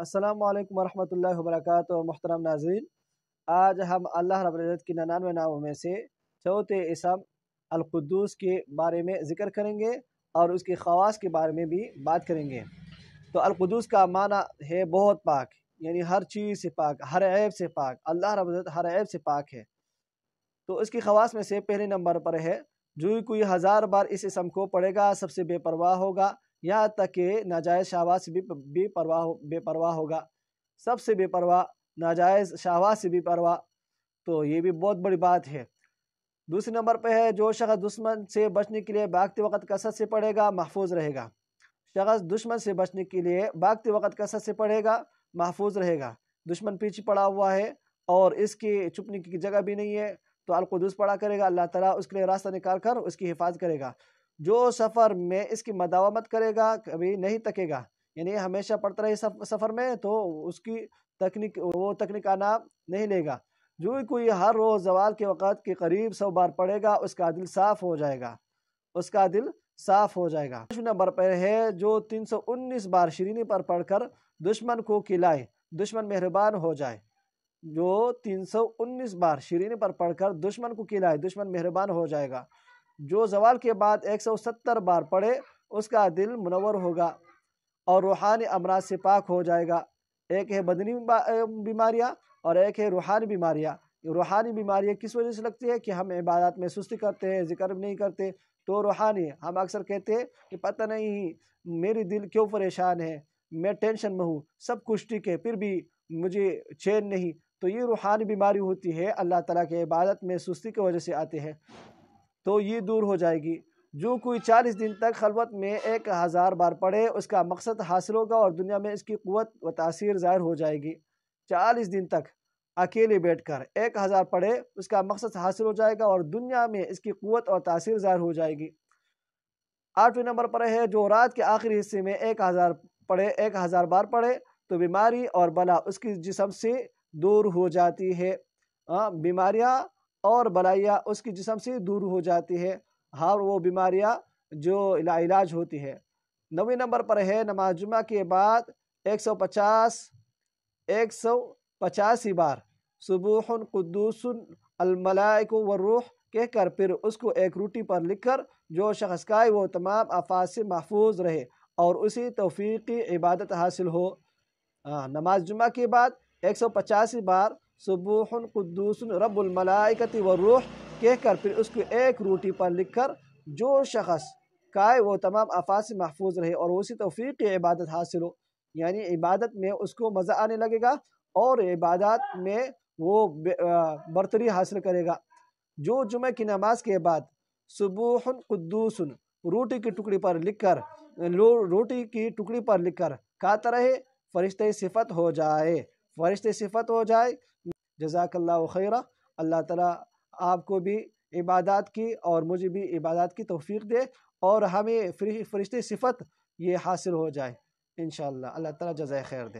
السلام علیکم ورحمۃ اللہ وبرکاتہ۔ محترم ناظرین، آج ہم اللہ رب العزت کی 99 ناموں میں سے چوتھے اسم القدوس کے بارے میں ذکر کریں گے اور اس کے خواص کے بارے میں بھی بات کریں گے۔ تو القدوس کا معنی ہے بہت پاک، یعنی ہر چیز سے پاک، ہر عیب سے پاک۔ اللہ رب العزت ہر عیب سے پاک ہے۔ تو اس کی خواص میں سے پہلے نمبر پر ہے جو کوئی 1000 بار اس اسم کو پڑھے گا سب سے بے پرواہ ہوگا، یہاں تک کہ ناجائز شہوات سے بھی بے پرواہ ہوگا، سب سے بے پرواہ، ناجائز شہوات سے بھی پرواہ۔ تو یہ بھی بہت بڑی بات ہے۔ دوسرے نمبر پہ ہے جو شخص دشمن سے بچنے کے لیے بھاگتے وقت کثرت سے پڑھے گا محفوظ رہے گا۔ شخص دشمن سے بچنے کے لیے بھاگتے وقت کثرت سے پڑھے گا محفوظ رہے گا۔ دشمن پیچھے پڑا ہوا ہے اور اس کی چھپنے کی جگہ بھی نہیں ہے، تو القدوس پڑھا کرے گا، اللہ تعالیٰ اس کے لیے راستہ نکال کر اس کی حفاظت کرے گا۔ جو سفر میں اس کی مداومت کرے گا کبھی نہیں تکے گا، یعنی ہمیشہ پڑھتا رہے سفر میں، تو اس کی تکنیک کا نام نہیں لے گا۔ جو کوئی ہر روز زوال کے وقت کے قریب 100 بار پڑھے گا اس کا دل صاف ہو جائے گا، اس کا دل صاف ہو جائے گا۔ نمبر پر ہے جو 319 بار شرینی پر پڑھ کر دشمن کو کھلائے دشمن مہربان ہو جائے۔ جو 319 بار شرینی پر پڑھ کر دشمن کو کھلائے دشمن مہربان ہو جائے گا۔ جو زوال کے بعد 170 بار پڑھے اس کا دل منور ہوگا اور روحانی امراض سے پاک ہو جائے گا۔ ایک ہے بدنی بیماریاں اور ایک ہے روحانی بیماریاں۔ روحانی بیماریاں کس وجہ سے لگتی ہے کہ ہم عبادات میں سستی کرتے ہیں، ذکر نہیں کرتے، تو روحانی ہم اکثر کہتے ہیں کہ پتہ نہیں میری دل کیوں پریشان ہے، میں ٹینشن میں ہوں، سب کچھ ٹھیک ہے پھر بھی مجھے چین نہیں، تو یہ روحانی بیماری ہوتی ہے، اللہ تعالیٰ کے عبادت میں سستی کی وجہ سے آتے ہیں، تو یہ دور ہو جائے گی۔ جو کوئی 40 دن تک خلوت میں 1000 بار پڑھے اس کا مقصد حاصل ہوگا اور دنیا میں اس کی قوت و تاثیر ظاہر ہو جائے گی۔ 40 دن تک اکیلے بیٹھ کر 1000 پڑھے اس کا مقصد حاصل ہو جائے گا اور دنیا میں اس کی قوت اور تاثیر ظاہر ہو جائے گی۔ 8ویں نمبر پر ہے جو رات کے آخری حصے میں 1000 بار پڑھے تو بیماری اور بلا اس کی جسم سے دور ہو جاتی ہے۔ بیماریاں اور بلائیاں اس کی جسم سے دور ہو جاتی ہے، ہر وہ بیماریاں جو علاج ہوتی ہے۔ 9ویں نمبر پر ہے نماز جمعہ کے بعد 185 بار سبوح قدوس الملائکہ والروح کہہ کر پھر اس کو ایک روٹی پر لکھ کر جو شخص کھائے وہ تمام آفات سے محفوظ رہے اور اسی توفیقی عبادت حاصل ہو۔ نماز جمعہ کے بعد 185 بار سبوح قدوس رب الملائکۃ والروح کہہ کر پھر اس کو ایک روٹی پر لکھ کر جو شخص کھائے وہ تمام آفات سے محفوظ رہے اور اسی توفیقی عبادت حاصل ہو، یعنی عبادت میں اس کو مزہ آنے لگے گا اور عبادات میں وہ برتری حاصل کرے گا۔ جو جمعہ کی نماز کے بعد سبوح قدوس روٹی کی ٹکڑی پر لکھ کر کھاتا رہے فرشتے صفت ہو جائے۔ جزاک اللہ خیرہ۔ اللہ تعالیٰ آپ کو بھی عبادات کی اور مجھے بھی عبادات کی توفیق دے اور ہمیں فرشتے صفت یہ حاصل ہو جائے انشاءاللہ۔ اللہ تعالیٰ جزائے خیر دے۔